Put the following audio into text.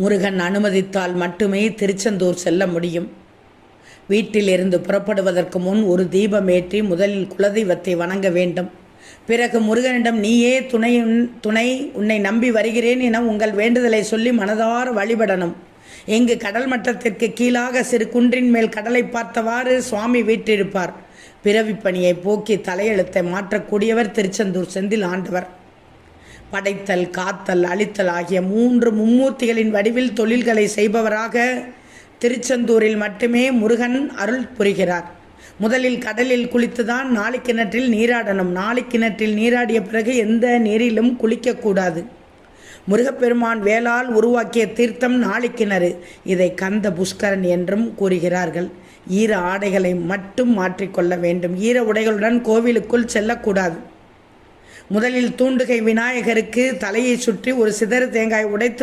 முருகன் அனுமதித்தால் மட்டுமே திருச்செந்தூர் செல்ல முடியும். வீட்டிலிருந்து புறப்படுவதற்கு முன் ஒரு தீபம் ஏற்றி முதலில் குலதெய்வத்தை வணங்க வேண்டும். பிறகு முருகனிடம் நீயே துணை உன்னை நம்பி வருகிறேன் என உங்கள் வேண்டுதலை சொல்லி மனதார வழிபடணும். இங்கு கடல் மட்டத்திற்கு கீழாக சிறு குன்றின் மேல் கடலை பார்த்தவாறு சுவாமி வீற்றிருப்பார். பிறவிப்பணியை போக்கி தலையெழுத்தை மாற்றக்கூடியவர் திருச்செந்தூர் செந்தில் ஆண்டவர். படைத்தல், காத்தல், அழித்தல் ஆகிய 3 மும்மூர்த்திகளின் வடிவில் தொழில்களை செய்பவராக திருச்செந்தூரில் மட்டுமே முருகன் அருள் புரிகிறார். முதலில் கடலில் குளித்துதான் நாளிக்கிணற்றில் நீராடணும். நாளிக்கிணற்றில் நீராடிய பிறகு எந்த நீரிலும் குளிக்கக்கூடாது. முருகப்பெருமான் வேளால் உருவாக்கிய தீர்த்தம் நாளிக்கிணறு. இதை கந்த புஷ்கரன் என்றும் கூறுகிறார்கள். ஈர ஆடைகளை மட்டும் மாற்றிக்கொள்ள வேண்டும். ஈர உடைகளுடன் கோவிலுக்குள் செல்லக்கூடாது. முதலில் தூண்டுகை விநாயகருக்கு தலையை சுற்றி ஒரு சிதறு தேங்காய் உடைத்து